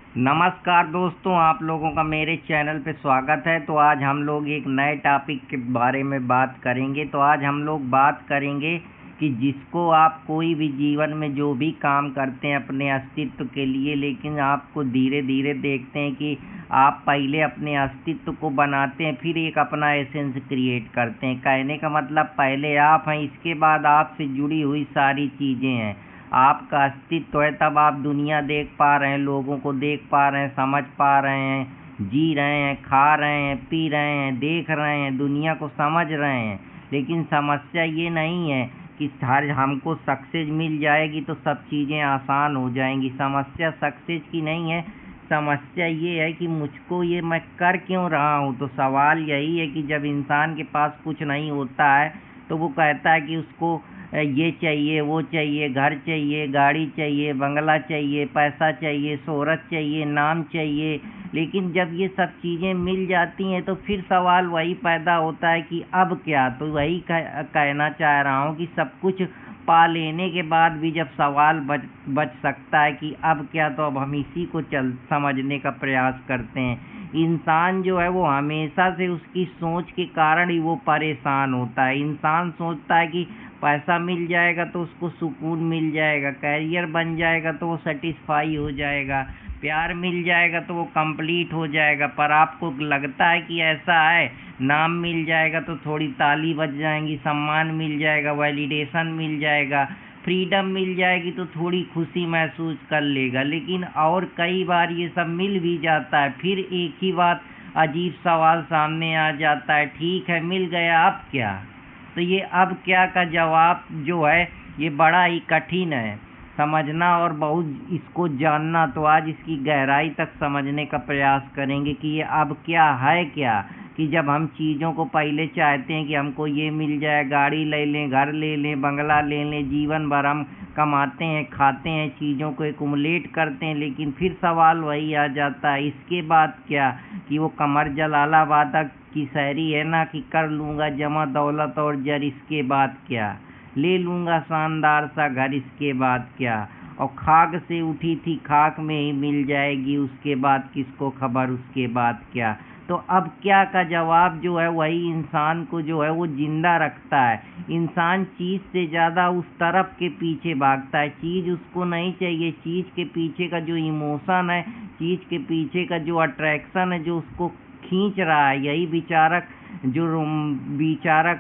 नमस्कार दोस्तों, आप लोगों का मेरे चैनल पे स्वागत है। तो आज हम लोग एक नए टॉपिक के बारे में बात करेंगे। तो आज हम लोग बात करेंगे कि जिसको आप कोई भी जीवन में जो भी काम करते हैं अपने अस्तित्व के लिए, लेकिन आपको धीरे धीरे देखते हैं कि आप पहले अपने अस्तित्व को बनाते हैं, फिर एक अपना एसेंस क्रिएट करते हैं। कहने का मतलब पहले आप हैं, इसके बाद आपसे जुड़ी हुई सारी चीज़ें हैं। आपका अस्तित्व है, तब आप दुनिया देख पा रहे हैं, लोगों को देख पा रहे हैं, समझ पा रहे हैं, जी रहे हैं, खा रहे हैं, पी रहे हैं, देख रहे हैं, दुनिया को समझ रहे हैं। लेकिन समस्या ये नहीं है कि हर हमको सक्सेस मिल जाएगी तो सब चीज़ें आसान हो जाएंगी। समस्या सक्सेस की नहीं है, समस्या ये है कि मुझको ये मैं कर क्यों रहा हूँ। तो सवाल यही है कि जब इंसान के पास कुछ नहीं होता है तो वो कहता है कि उसको ये चाहिए, वो चाहिए, घर चाहिए, गाड़ी चाहिए, बंगला चाहिए, पैसा चाहिए, शोहरत चाहिए, नाम चाहिए। लेकिन जब ये सब चीज़ें मिल जाती हैं तो फिर सवाल वही पैदा होता है कि अब क्या। तो वही कहना चाह रहा हूँ कि सब कुछ पा लेने के बाद भी जब सवाल बच सकता है कि अब क्या, तो अब हम इसी को समझने का प्रयास करते हैं। इंसान जो है वो हमेशा से उसकी सोच के कारण ही वो परेशान होता है। इंसान सोचता है कि पैसा मिल जाएगा तो उसको सुकून मिल जाएगा, कैरियर बन जाएगा तो वो सेटिस्फाई हो जाएगा, प्यार मिल जाएगा तो वो कंप्लीट हो जाएगा। पर आपको लगता है कि ऐसा है, नाम मिल जाएगा तो थोड़ी ताली बज जाएंगी, सम्मान मिल जाएगा, वैलिडेशन मिल जाएगा, फ्रीडम मिल जाएगी तो थोड़ी खुशी महसूस कर लेगा। लेकिन और कई बार ये सब मिल भी जाता है, फिर एक ही बात, अजीब सवाल सामने आ जाता है, ठीक है मिल गया, अब क्या। तो ये अब क्या का जवाब जो है ये बड़ा ही कठिन है समझना और बहुत इसको जानना। तो आज इसकी गहराई तक समझने का प्रयास करेंगे कि ये अब क्या है क्या। कि जब हम चीज़ों को पहले चाहते हैं कि हमको ये मिल जाए, गाड़ी ले लें, घर ले लें, बंगला ले लें, जीवन भर हम कमाते हैं, खाते हैं, चीज़ों को एक्युमुलेट करते हैं, लेकिन फिर सवाल वही आ जाता है, इसके बाद क्या। कि वो कमर जलालाबाद की शायरी है ना कि कर लूँगा जमा दौलत और जर, इसके बाद क्या। ले लूँगा शानदार सा घर, इसके बाद क्या। और खाक से उठी थी खाक में ही मिल जाएगी, उसके बाद किसको खबर, उसके बाद क्या। तो अब क्या का जवाब जो है वही इंसान को जो है वो जिंदा रखता है। इंसान चीज़ से ज़्यादा उस तरफ के पीछे भागता है, चीज़ उसको नहीं चाहिए, चीज़ के पीछे का जो इमोशन है, चीज़ के पीछे का जो अट्रैक्शन है, जो उसको खींच रहा है, यही विचारक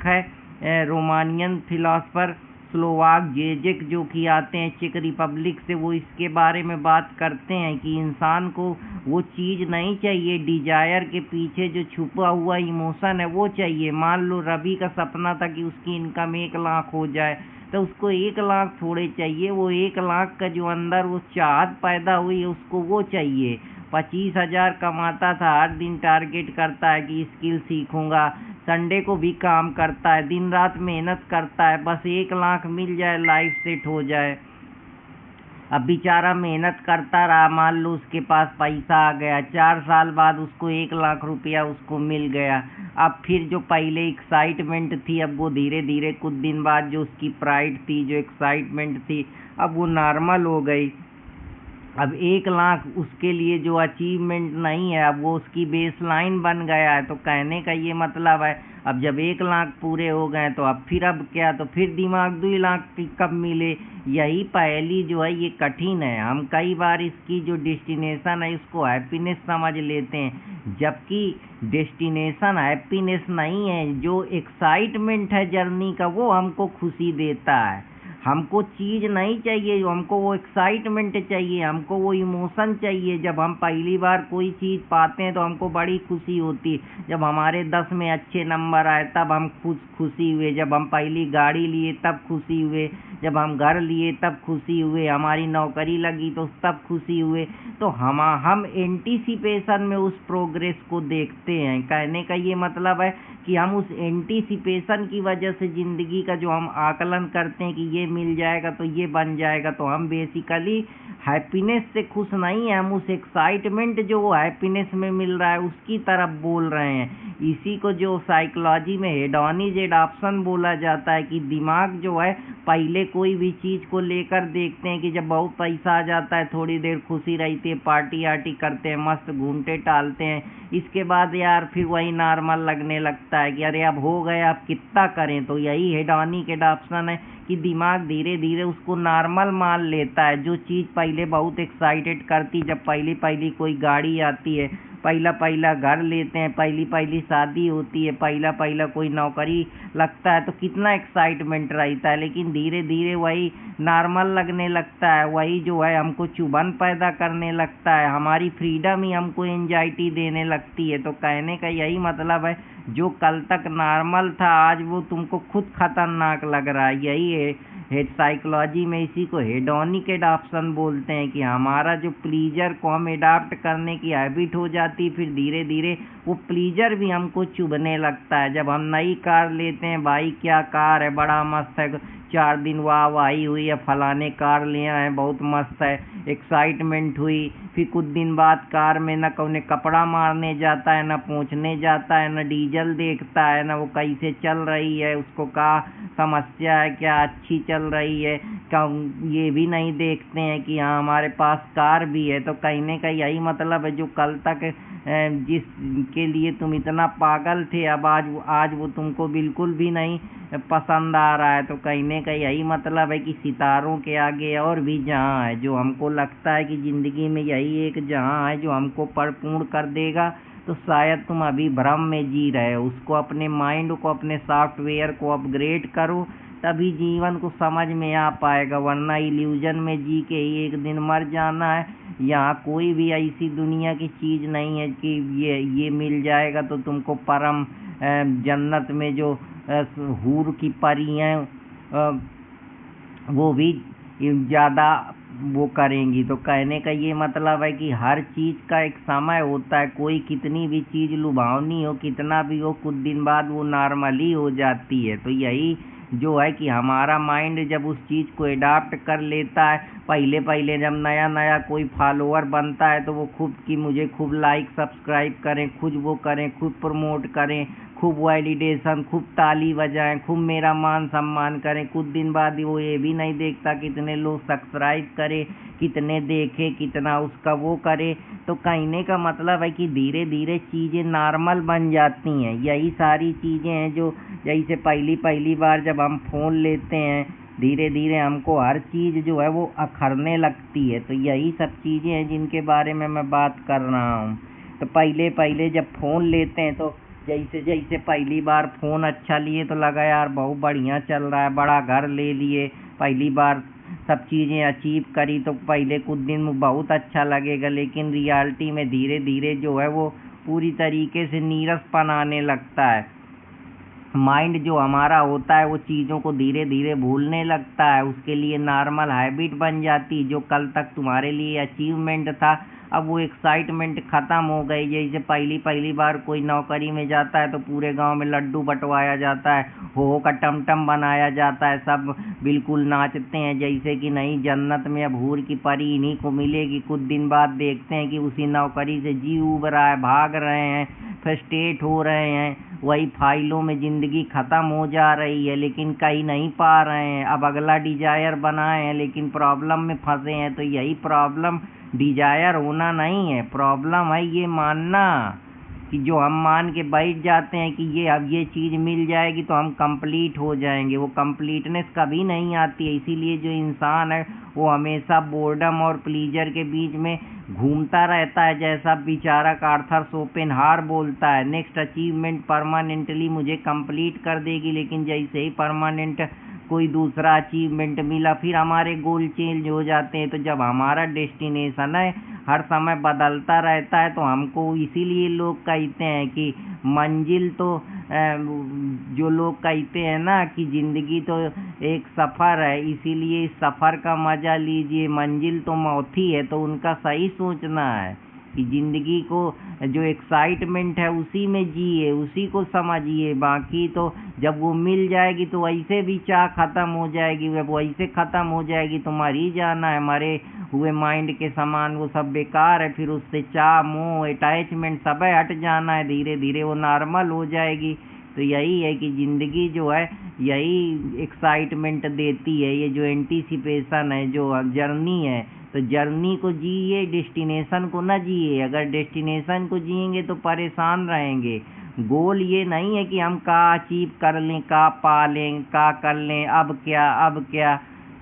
है रोमानियन फिलोसफर स्लोवाक जेजेक, जो कि आते हैं चेक रिपब्लिक से। वो इसके बारे में बात करते हैं कि इंसान को वो चीज़ नहीं चाहिए, डिजायर के पीछे जो छुपा हुआ इमोशन है वो चाहिए। मान लो रवि का सपना था कि उसकी इनकम 1 लाख हो जाए, तो उसको 1 लाख थोड़े चाहिए, वो 1 लाख का जो अंदर वो चाहत पैदा हुई है उसको वो चाहिए। 25,000 कमाता था, हर दिन टारगेट करता है कि स्किल सीखूंगा, संडे को भी काम करता है, दिन रात मेहनत करता है, बस 1 लाख मिल जाए, लाइफ सेट हो जाए। अब बेचारा मेहनत करता रहा, मान लो उसके पास पैसा आ गया, 4 साल बाद उसको 1 लाख रुपया उसको मिल गया। अब फिर जो पहले एक्साइटमेंट थी, अब वो धीरे धीरे कुछ दिन बाद जो उसकी प्राइड थी, जो एक्साइटमेंट थी, अब वो नॉर्मल हो गई। अब 1 लाख उसके लिए जो अचीवमेंट नहीं है, अब वो उसकी बेसलाइन बन गया है। तो कहने का ये मतलब है, अब जब 1 लाख पूरे हो गए तो अब क्या, तो फिर दिमाग 2 लाख की कब मिले। यही पहेली जो है ये कठिन है। हम कई बार इसकी जो डेस्टिनेशन है इसको हैप्पीनेस समझ लेते हैं, जबकि डेस्टिनेशन हैप्पीनेस नहीं है। जो एक्साइटमेंट है जर्नी का वो हमको खुशी देता है। हमको चीज़ नहीं चाहिए, हमको वो एक्साइटमेंट चाहिए, हमको वो इमोशन चाहिए। जब हम पहली बार कोई चीज़ पाते हैं तो हमको बड़ी खुशी होती है। जब हमारे 10 में अच्छे नंबर आए तब हम खुशी हुए, जब हम पहली गाड़ी लिए तब खुशी हुए, जब हम घर लिए तब खुशी हुए, हमारी नौकरी लगी तो तब खुशी हुए। तो हम एंटीसिपेशन में उस प्रोग्रेस को देखते हैं। कहने का ये मतलब है कि हम उस एंटीसिपेशन की वजह से ज़िंदगी का जो हम आकलन करते हैं कि ये मिल जाएगा तो ये बन जाएगा, तो हम बेसिकली हैप्पीनेस से खुश नहीं है, हम उस एक्साइटमेंट जो वो हैप्पीनेस में मिल रहा है उसकी तरफ बोल रहे हैं। इसी को जो साइकोलॉजी में हेडोनिक ऑप्शन बोला जाता है कि दिमाग जो है पहले कोई भी चीज़ को लेकर देखते हैं कि जब बहुत पैसा आ जाता है, थोड़ी देर खुशी रहती है, पार्टी आर्टी करते हैं, मस्त घूमते टहलते हैं, इसके बाद यार फिर वही नॉर्मल लगने लगता है कि अरे अब हो गया, अब कितना करें। तो यही हेडोनिक ऑप्शन है कि दिमाग धीरे धीरे उसको नॉर्मल मान लेता है। जो चीज़ पहले बहुत एक्साइटेड करती, जब पहली पहली कोई गाड़ी आती है, पहला पहला घर लेते हैं, पहली पहली शादी होती है, पहला पहला कोई नौकरी लगता है, तो कितना एक्साइटमेंट रहता है, लेकिन धीरे धीरे वही नॉर्मल लगने लगता है, वही जो है हमको चुभन पैदा करने लगता है, हमारी फ्रीडम ही हमको एंजाइटी देने लगती है। तो कहने का यही मतलब है, जो कल तक नॉर्मल था आज वो तुमको खुद खतरनाक लग रहा है। यही है साइकोलॉजी में, इसी को हेडोनिक ऑप्शन बोलते हैं कि हमारा जो प्लीजर को हम एडाप्ट करने की हैबिट हो जाती, फिर धीरे धीरे वो प्लीजर भी हमको चुभने लगता है। जब हम नई कार लेते हैं, भाई क्या कार है, बड़ा मस्त है, 4 दिन वाहवाही हुई है, फलाने कार लिया है, बहुत मस्त है, एक्साइटमेंट हुई, फिर कुछ दिन बाद कार में न कौने कपड़ा मारने जाता है, न पोंछने जाता है, न डीजल देखता है, न वो कैसे चल रही है, उसको क्या समस्या है, क्या अच्छी चल रही है, क्या ये भी नहीं देखते हैं कि हाँ हमारे पास कार भी है। तो कहने का यही मतलब है, जो कल तक जिसके लिए तुम इतना पागल थे, अब आज वो तुमको बिल्कुल भी नहीं पसंद आ रहा है। तो कहने का यही मतलब है कि सितारों के आगे और भी जहाँ है, जो हमको लगता है कि ज़िंदगी में यही एक जहाँ है जो हमको परिपूर्ण कर देगा, तो शायद तुम अभी भ्रम में जी रहे हो। उसको, अपने माइंड को, अपने सॉफ्टवेयर को अपग्रेड करो, तभी जीवन को समझ में आ पाएगा, वरना इल्यूजन में जी के ही एक दिन मर जाना है। यहाँ कोई भी ऐसी दुनिया की चीज़ नहीं है कि ये मिल जाएगा तो तुमको परम जन्नत में जो हूर की परी हैं वो भी ज़्यादा वो करेंगी। तो कहने का ये मतलब है कि हर चीज़ का एक समय होता है, कोई कितनी भी चीज़ लुभावनी हो, कितना भी हो, कुछ दिन बाद वो नॉर्मली हो जाती है। तो यही जो है कि हमारा माइंड जब उस चीज़ को एडाप्ट कर लेता है, पहले पहले जब नया नया कोई फॉलोअर बनता है तो वो खूब कि मुझे खूब लाइक सब्सक्राइब करें, खुद वो करें, खुद प्रमोट करें, खूब वैलिडेशन, खूब ताली बजाएं, खूब मेरा मान सम्मान करें। कुछ दिन बाद वो ये भी नहीं देखता कितने लोग सब्सक्राइब करें, कितने देखे, कितना उसका वो करे। तो कहने का मतलब है कि धीरे धीरे चीज़ें नॉर्मल बन जाती हैं। यही सारी चीज़ें हैं जो जैसे पहली बार जब हम फ़ोन लेते हैं, धीरे धीरे हमको हर चीज़ जो है वो अखरने लगती है। तो यही सब चीज़ें हैं जिनके बारे में मैं बात कर रहा हूँ। तो पहले पहले जब फ़ोन लेते हैं तो जैसे जैसे पहली बार फ़ोन अच्छा लिए तो लगा यार बहुत बढ़िया चल रहा है, बड़ा घर ले लिए, पहली बार सब चीज़ें अचीव करी, तो पहले कुछ दिन में बहुत अच्छा लगेगा, लेकिन रियलिटी में धीरे धीरे जो है वो पूरी तरीके से नीरसपन आने लगता है। माइंड जो हमारा होता है वो चीज़ों को धीरे धीरे भूलने लगता है, उसके लिए नॉर्मल हैबिट बन जाती। जो कल तक तुम्हारे लिए अचीवमेंट था, अब वो एक्साइटमेंट ख़त्म हो गई। जैसे पहली बार कोई नौकरी में जाता है तो पूरे गांव में लड्डू बंटवाया जाता है, हो का टमटम बनाया जाता है, सब बिल्कुल नाचते हैं जैसे कि नहीं जन्नत में अब हूर की परी इन्हीं को मिलेगी। कुछ दिन बाद देखते हैं कि उसी नौकरी से जी उब रहा है, भाग रहे हैं, फ्रस्ट्रेट हो रहे हैं, वही फाइलों में ज़िंदगी ख़त्म हो जा रही है, लेकिन कहीं नहीं पा रहे हैं। अब अगला डिजायर बनाए हैं लेकिन प्रॉब्लम में फंसे हैं। तो यही प्रॉब्लम डिजायर होना नहीं है, प्रॉब्लम है ये मानना कि जो हम मान के बैठ जाते हैं कि ये अब ये चीज़ मिल जाएगी तो हम कंप्लीट हो जाएंगे, वो कंप्लीटनेस कभी नहीं आती है। इसीलिए जो इंसान है वो हमेशा बोर्डम और प्लीजर के बीच में घूमता रहता है। जैसा बेचारा आर्थर शोपेनहावर बोलता है, नेक्स्ट अचीवमेंट परमानेंटली मुझे कंप्लीट कर देगी, लेकिन जैसे ही परमानेंट कोई दूसरा अचीवमेंट मिला फिर हमारे गोल चेंज हो जाते हैं। तो जब हमारा डेस्टिनेशन है हर समय बदलता रहता है, तो हमको इसीलिए लोग कहते हैं कि मंजिल तो जो लोग कहते हैं ना कि ज़िंदगी तो एक सफ़र है, इसीलिए इस सफ़र का मज़ा लीजिए, मंजिल तो मौत ही है। तो उनका सही सोचना है कि ज़िंदगी को जो एक्साइटमेंट है उसी में जिए, उसी को समझिए, बाकी तो जब वो मिल जाएगी तो वैसे भी चाह ख़त्म हो जाएगी, जब वैसे ख़त्म हो जाएगी तो मर ही जाना है, मरे हुए माइंड के समान, वो सब बेकार है। फिर उससे चाह, मोह, अटैचमेंट सब हट जाना है, धीरे धीरे वो नॉर्मल हो जाएगी। तो यही है कि ज़िंदगी जो है यही एक्साइटमेंट देती है, ये जो एंटीसिपेशन है, जो जर्नी है। तो जर्नी को जिए, डेस्टिनेशन को ना जिए। अगर डेस्टिनेशन को जिएंगे तो परेशान रहेंगे। गोल ये नहीं है कि हम का अचीव कर लें, का पा लें, का कर लें, अब क्या अब क्या।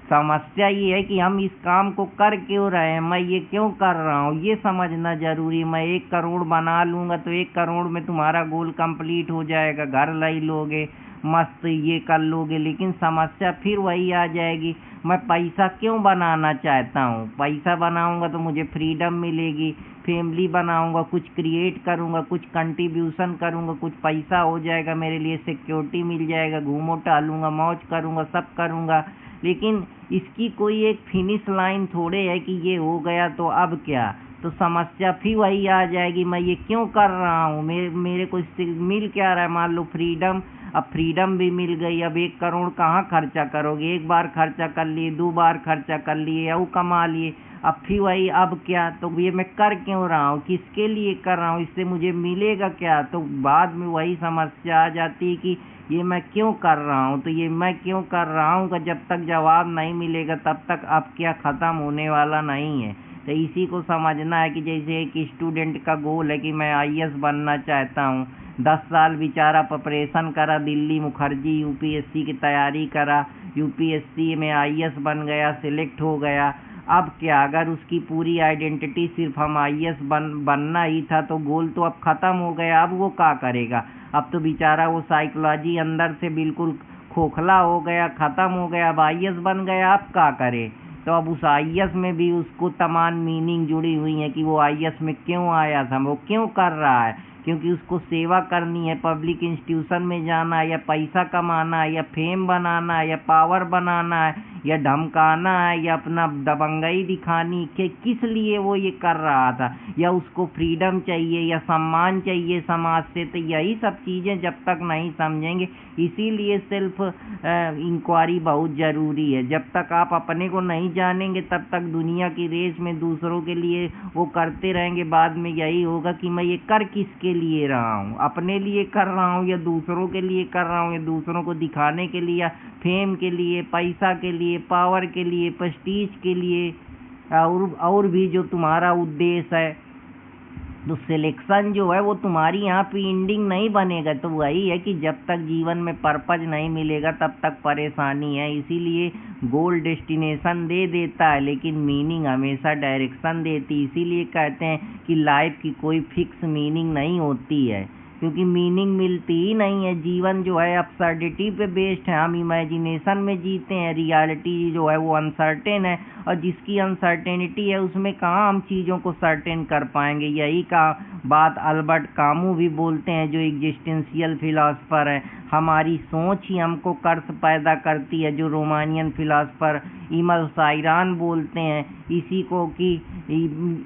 समस्या ये है कि हम इस काम को कर क्यों रहे हैं, मैं ये क्यों कर रहा हूँ, ये समझना जरूरी है। मैं 1 करोड़ बना लूँगा तो 1 करोड़ में तुम्हारा गोल कंप्लीट हो जाएगा, घर लाई लोगे, मस्त ये कर लोगे। लेकिन समस्या फिर वही आ जाएगी, मैं पैसा क्यों बनाना चाहता हूँ। पैसा बनाऊँगा तो मुझे फ्रीडम मिलेगी, फैमिली बनाऊँगा, कुछ क्रिएट करूँगा, कुछ कंट्रीब्यूशन करूँगा, कुछ पैसा हो जाएगा, मेरे लिए सिक्योरिटी मिल जाएगा, घूमो टहलूँगा, मौज करूँगा, सब करूँगा। लेकिन इसकी कोई एक फिनिश लाइन थोड़े है कि ये हो गया तो अब क्या। तो समस्या फिर वही आ जाएगी, मैं ये क्यों कर रहा हूँ, मेरे को इससे मिल क्या रहा है। मान लो फ्रीडम, अब फ्रीडम भी मिल गई, अब 1 करोड़ कहाँ खर्चा करोगे। 1 बार खर्चा कर लिए, 2 बार खर्चा कर लिए, और कमा लिए, अब फिर वही अब क्या। तो ये मैं कर क्यों रहा हूँ, किसके लिए कर रहा हूँ, इससे मुझे मिलेगा क्या। तो बाद में वही समस्या आ जाती है कि ये मैं क्यों कर रहा हूँ। तो ये मैं क्यों कर रहा हूँ का जब तक जवाब नहीं मिलेगा तब तक अब क्या ख़त्म होने वाला नहीं है। तो इसी को समझना है कि जैसे एक स्टूडेंट का गोल है कि मैं आईएएस बनना चाहता हूँ, 10 साल बेचारा प्रिपरेशन करा, दिल्ली मुखर्जी यूपीएससी की तैयारी करा, यूपीएससी में आईएएस बन गया, सिलेक्ट हो गया। अब क्या, अगर उसकी पूरी आइडेंटिटी सिर्फ हम आईएएस बनना ही था तो गोल तो अब ख़त्म हो गया। अब वो क्या करेगा, अब तो बेचारा वो साइकोलॉजी अंदर से बिल्कुल खोखला हो गया, ख़त्म हो गया। अब आईएएस बन गया, अब क्या करे। तो अब उस आईएएस में भी उसको तमाम मीनिंग जुड़ी हुई है कि वो आईएएस में क्यों आया था, वो क्यों कर रहा है। क्योंकि उसको सेवा करनी है, पब्लिक इंस्टीट्यूशन में जाना है, या पैसा कमाना है, या फेम बनाना है, या पावर बनाना है, या धमकाना है, या अपना दबंगई दिखानी कि किस लिए वो ये कर रहा था। या उसको फ्रीडम चाहिए, या सम्मान चाहिए समाज से। तो यही सब चीज़ें जब तक नहीं समझेंगे, इसीलिए सेल्फ इंक्वायरी बहुत ज़रूरी है। जब तक आप अपने को नहीं जानेंगे तब तक दुनिया की रेस में दूसरों के लिए वो करते रहेंगे। बाद में यही होगा कि मैं ये कर किसके लिए रहा हूँ, अपने लिए कर रहा हूँ या दूसरों के लिए कर रहा हूँ, या दूसरों को दिखाने के लिए, फेम के लिए, पैसा के लिए, पावर के लिए, प्रेस्टीज के लिए, और भी जो तुम्हारा उद्देश्य है। तो सिलेक्शन जो है वो तुम्हारी यहाँ पे एंडिंग नहीं बनेगा। तो वही है कि जब तक जीवन में पर्पज नहीं मिलेगा तब तक परेशानी है। इसीलिए गोल डेस्टिनेशन दे देता है लेकिन मीनिंग हमेशा डायरेक्शन देती। इसीलिए कहते हैं कि लाइफ की कोई फिक्स मीनिंग नहीं होती है, क्योंकि मीनिंग मिलती ही नहीं है। जीवन जो है अब्सर्डिटी पे बेस्ड है, हम इमेजिनेशन में जीते हैं, रियलिटी जो है वो अनसर्टेन है। और जिसकी अनसर्टेनिटी है उसमें कहाँ हम चीज़ों को सर्टेन कर पाएंगे। यही का बात अल्बर्ट कामू भी बोलते हैं, जो एग्जिस्टेंशियल फिलासफर है। हमारी सोच ही हमको कर्स पैदा करती है, जो रोमानियन फिलासफर इमल साइरान बोलते हैं इसी को, कि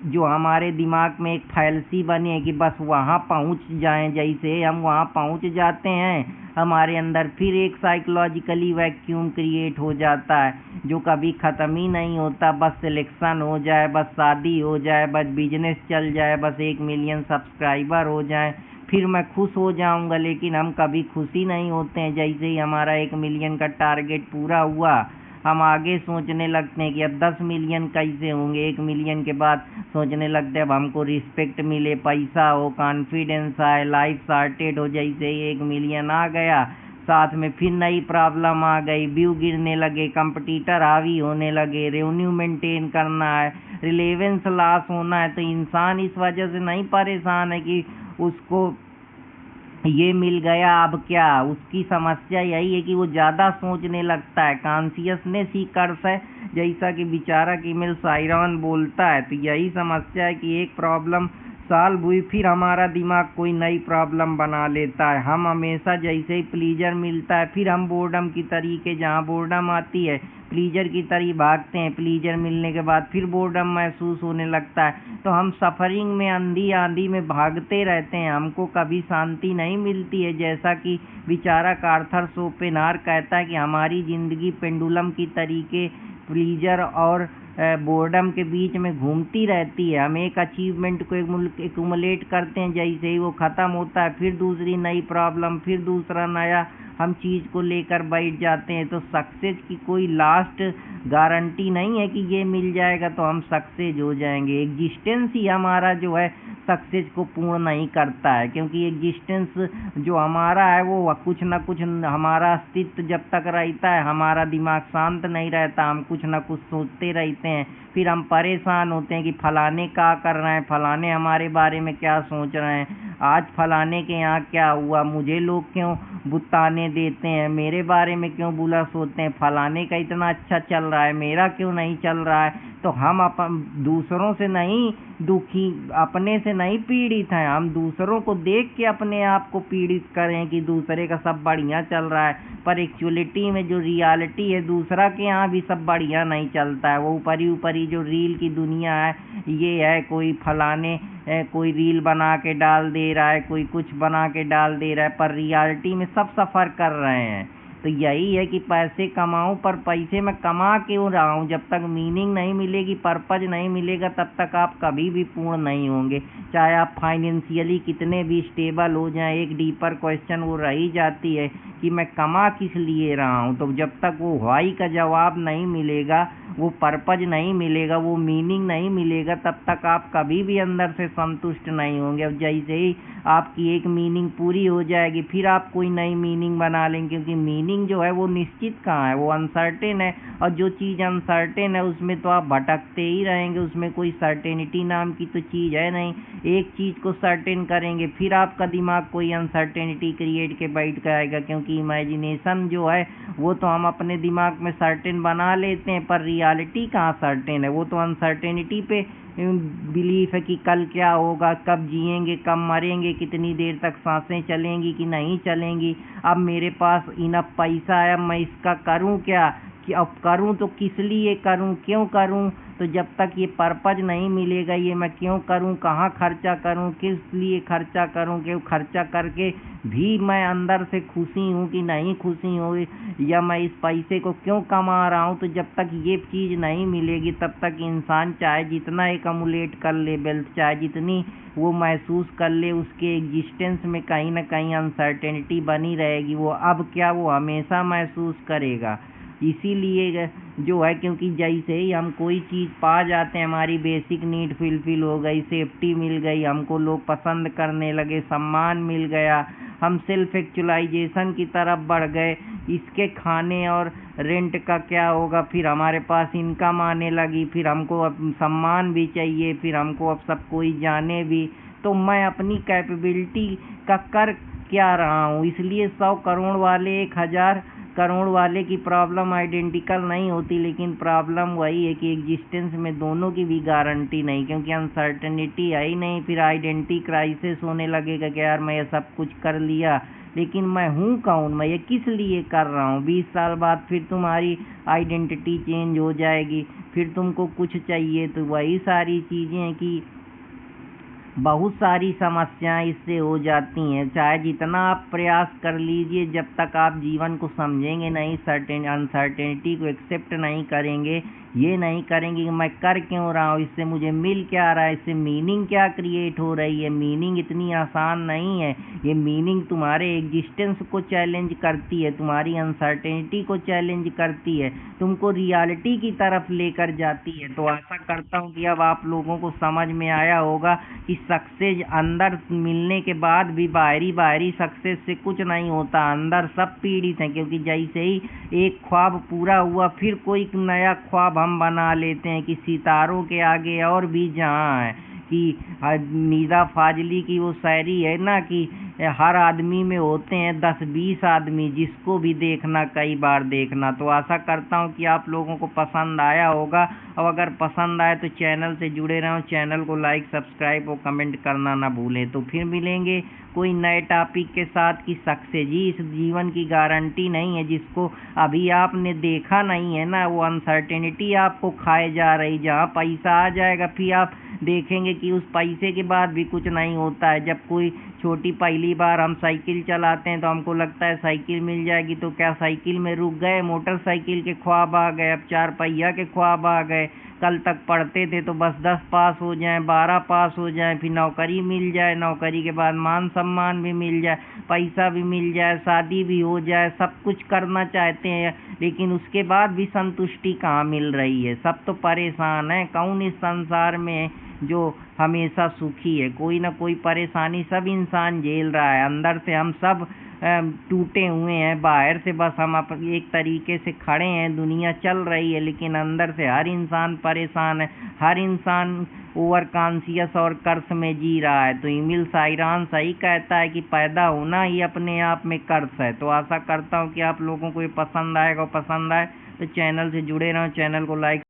जो हमारे दिमाग में एक फैलसी बनी है कि बस वहाँ पहुँच जाएं। जैसे हम वहाँ पहुँच जाते हैं हमारे अंदर फिर एक साइकोलॉजिकली वैक्यूम क्रिएट हो जाता है जो कभी ख़त्म ही नहीं होता। बस सिलेक्शन हो जाए, बस शादी हो जाए, बस बिजनेस चल जाए, बस 1 मिलियन सब्सक्राइबर हो जाए, फिर मैं खुश हो जाऊंगा। लेकिन हम कभी खुशी नहीं होते हैं। जैसे ही हमारा 1 मिलियन का टारगेट पूरा हुआ, हम आगे सोचने लगते हैं कि अब 10 मिलियन कैसे होंगे। 1 मिलियन के बाद सोचने लगते हैं अब हमको रिस्पेक्ट मिले, पैसा हो, कॉन्फिडेंस आए, लाइफ सॉर्टेड हो। जैसे ही 1 मिलियन आ गया, साथ में फिर नई प्रॉब्लम आ गई, व्यू गिरने लगे, कंपटीटर हावी होने लगे, रेवेन्यू मेंटेन करना है, रिलेवेंस लॉस होना है। तो इंसान इस वजह से नहीं परेशान है कि उसको ये मिल गया अब क्या। उसकी समस्या यही है कि वो ज़्यादा सोचने लगता है, कॉन्शियसनेस ही कर्स है, जैसा कि बेचारा कीमिल साइरान बोलता है। तो यही समस्या है कि एक प्रॉब्लम सॉल्व हुई फिर हमारा दिमाग कोई नई प्रॉब्लम बना लेता है। हम हमेशा जैसे ही प्लीजर मिलता है फिर हम बोर्डम की तरीके, जहाँ बोर्डम आती है प्लीजर की तरह भागते हैं। प्लीजर मिलने के बाद फिर बोर्डम महसूस होने लगता है। तो हम सफरिंग में आंधी आंधी में भागते रहते हैं, हमको कभी शांति नहीं मिलती है। जैसा कि बेचारा आर्थर शोपेनहावर कहता है कि हमारी ज़िंदगी पेंडुलम की तरीके प्लीजर और बोर्डम के बीच में घूमती रहती है। हम एक अचीवमेंट को एक्युमुलेट करते हैं, जैसे ही वो ख़त्म होता है फिर दूसरी नई प्रॉब्लम, फिर दूसरा नया हम चीज़ को लेकर बैठ जाते हैं। तो सक्सेस की कोई लास्ट गारंटी नहीं है कि ये मिल जाएगा तो हम सक्सेस हो जाएंगे। एग्जिस्टेंस ही हमारा जो है सक्सेस को पूर्ण नहीं करता है, क्योंकि एग्जिस्टेंस जो हमारा है वो कुछ ना कुछ, हमारा अस्तित्व जब तक रहता है हमारा दिमाग शांत नहीं रहता, हम कुछ ना कुछ सोचते रहते हैं। फिर हम परेशान होते हैं कि फलाने क्या कर रहे हैं, फलाने हमारे बारे में क्या सोच रहे हैं, आज फलाने के यहाँ क्या हुआ, मुझे लोग क्यों बुताने देते हैं, मेरे बारे में क्यों बुरा सोचते हैं, फलाने का इतना अच्छा चल रहा है मेरा क्यों नहीं चल रहा है। तो हम दूसरों से नहीं दुखी, अपने से नहीं पीड़ित हैं, हम दूसरों को देख के अपने आप को पीड़ित करें कि दूसरे का सब बढ़िया चल रहा है, पर एक्चुअलिटी में जो रियलिटी है दूसरा के यहाँ भी सब बढ़िया नहीं चलता है। वो ऊपरी जो रील की दुनिया है ये है, कोई फलाने कोई रील बना के डाल दे रहा है, कोई कुछ बना के डाल दे रहा है, पर रियलिटी में सब सफ़र कर रहे हैं। तो यही है कि पैसे कमाऊं, पर पैसे मैं कमा क्यों रहा हूं, जब तक मीनिंग नहीं मिलेगी, पर्पज नहीं मिलेगा, तब तक आप कभी भी पूर्ण नहीं होंगे। चाहे आप फाइनेंशियली कितने भी स्टेबल हो जाएं, एक डीपर क्वेश्चन वो रही जाती है कि मैं कमा किस लिए रहा हूं। तो जब तक वो व्हाई का जवाब नहीं मिलेगा, वो पर्पज नहीं मिलेगा, वो मीनिंग नहीं मिलेगा, तब तक आप कभी भी अंदर से संतुष्ट नहीं होंगे। अब जैसे ही आपकी एक मीनिंग पूरी हो जाएगी फिर आप कोई नई मीनिंग बना लेंगे, क्योंकि मीनिंग जो है वो निश्चित कहाँ है, वो अनसर्टेन है। और जो चीज़ अनसर्टेन है उसमें तो आप भटकते ही रहेंगे, उसमें कोई सर्टेनिटी नाम की तो चीज़ है नहीं। एक चीज़ को सर्टेन करेंगे फिर आपका दिमाग कोई अनसर्टेनिटी क्रिएट के बैठ जाएगा, क्योंकि इमेजिनेशन जो है वो तो हम अपने दिमाग में सर्टेन बना लेते हैं, पर रियलिटी कहाँ सर्टेन है, वो तो अनसर्टेनिटी पे बिलीफ है कि कल क्या होगा, कब जिएंगे, कब मरेंगे, कितनी देर तक सांसें चलेंगी कि नहीं चलेंगी, अब मेरे पास इनफ पैसा है, अब मैं इसका करूं क्या, कि अब करूं तो किस लिए करूं, क्यों करूं। तो जब तक ये पर्पज नहीं मिलेगा, ये मैं क्यों करूं, कहाँ खर्चा करूं, किस लिए खर्चा करूं, क्यों खर्चा करके भी मैं अंदर से खुशी हूं कि नहीं खुशी हूँ, या मैं इस पैसे को क्यों कमा रहा हूं। तो जब तक ये चीज़ नहीं मिलेगी तब तक इंसान चाहे जितना एकमुलेट कर ले वेल्थ, चाहे जितनी वो महसूस कर ले, उसके एग्जिस्टेंस में कहीं ना कहीं अनसर्टेनिटी बनी रहेगी। वो अब क्या, वो हमेशा महसूस करेगा। इसीलिए जो है, क्योंकि जैसे ही हम कोई चीज़ पा जाते हैं, हमारी बेसिक नीड फुलफिल हो गई, सेफ्टी मिल गई, हमको लोग पसंद करने लगे, सम्मान मिल गया, हम सेल्फ एक्चुअलाइजेशन की तरफ बढ़ गए, इसके खाने और रेंट का क्या होगा, फिर हमारे पास इनकम आने लगी, फिर हमको अब सम्मान भी चाहिए, फिर हमको अब सब कोई जाने भी। तो मैं अपनी कैपेबिलिटी का कर क्या रहा हूँ। इसलिए 100 करोड़ वाले 1000 करोड़ वाले की प्रॉब्लम आइडेंटिकल नहीं होती, लेकिन प्रॉब्लम वही है कि एग्जिस्टेंस में दोनों की भी गारंटी नहीं, क्योंकि अनसर्टेनिटी है ही नहीं। फिर आइडेंटिटी क्राइसिस होने लगेगा कि यार मैं ये सब कुछ कर लिया, लेकिन मैं हूँ कौन, मैं ये किस लिए कर रहा हूँ। 20 साल बाद फिर तुम्हारी आइडेंटिटी चेंज हो जाएगी, फिर तुमको कुछ चाहिए। तो वही सारी चीज़ें हैं कि बहुत सारी समस्याएं इससे हो जाती हैं। चाहे जितना आप प्रयास कर लीजिए, जब तक आप जीवन को समझेंगे नहीं, अनसर्टेनिटी को एक्सेप्ट नहीं करेंगे, ये नहीं करेंगे कि मैं कर क्यों रहा हूँ, इससे मुझे मिल क्या रहा है, इससे मीनिंग क्या क्रिएट हो रही है। मीनिंग इतनी आसान नहीं है, ये मीनिंग तुम्हारे एग्जिस्टेंस को चैलेंज करती है, तुम्हारी अनसर्टेनिटी को चैलेंज करती है, तुमको रियलिटी की तरफ लेकर जाती है। तो आशा करता हूँ कि अब आप लोगों को समझ में आया होगा कि सक्सेस अंदर मिलने के बाद भी बाहरी सक्सेस से कुछ नहीं होता, अंदर सब पीड़ित हैं। क्योंकि जैसे ही एक ख्वाब पूरा हुआ फिर कोई नया ख्वाब हम बना लेते हैं कि सितारों के आगे और भी जहां है। कि निदा फाजली की वो शायरी है ना कि हर आदमी में होते हैं 10-20 आदमी, जिसको भी देखना कई बार देखना। तो आशा करता हूँ कि आप लोगों को पसंद आया होगा, और अगर पसंद आए तो चैनल से जुड़े रहें, चैनल को लाइक सब्सक्राइब और कमेंट करना ना भूलें। तो फिर मिलेंगे कोई नए टॉपिक के साथ कि सक्सेस ही इस जीवन की गारंटी नहीं है, जिसको अभी आपने देखा नहीं है ना, वो अनसर्टेनिटी आपको खाए जा रही। जहाँ पैसा आ जाएगा फिर आप देखेंगे कि उस पैसे के बाद भी कुछ नहीं होता है। जब कोई छोटी पहली बार हम साइकिल चलाते हैं तो हमको लगता है साइकिल मिल जाएगी, तो क्या साइकिल में रुक गए, मोटरसाइकिल के ख्वाब आ गए, अब 4 पहिया के ख्वाब आ गए। कल तक पढ़ते थे तो बस 10 पास हो जाएं, 12 पास हो जाएं, फिर नौकरी मिल जाए, नौकरी के बाद मान सम्मान भी मिल जाए, पैसा भी मिल जाए, शादी भी हो जाए, सब कुछ करना चाहते हैं, लेकिन उसके बाद भी संतुष्टि कहाँ मिल रही है। सब तो परेशान है। कौन इस संसार में जो हमेशा सुखी है? कोई ना कोई परेशानी सब इंसान झेल रहा है। अंदर से हम सब टूटे हुए हैं, बाहर से बस हम एक तरीके से खड़े हैं, दुनिया चल रही है, लेकिन अंदर से हर इंसान परेशान है। हर इंसान ओवर कॉन्शियस और कर्ज में जी रहा है। तो इमिल साइरान सही कहता है कि पैदा होना ही अपने आप में कर्ज है। तो आशा करता हूँ कि आप लोगों को ये पसंद आएगा। पसंद आए तो चैनल से जुड़े रहें, चैनल को लाइक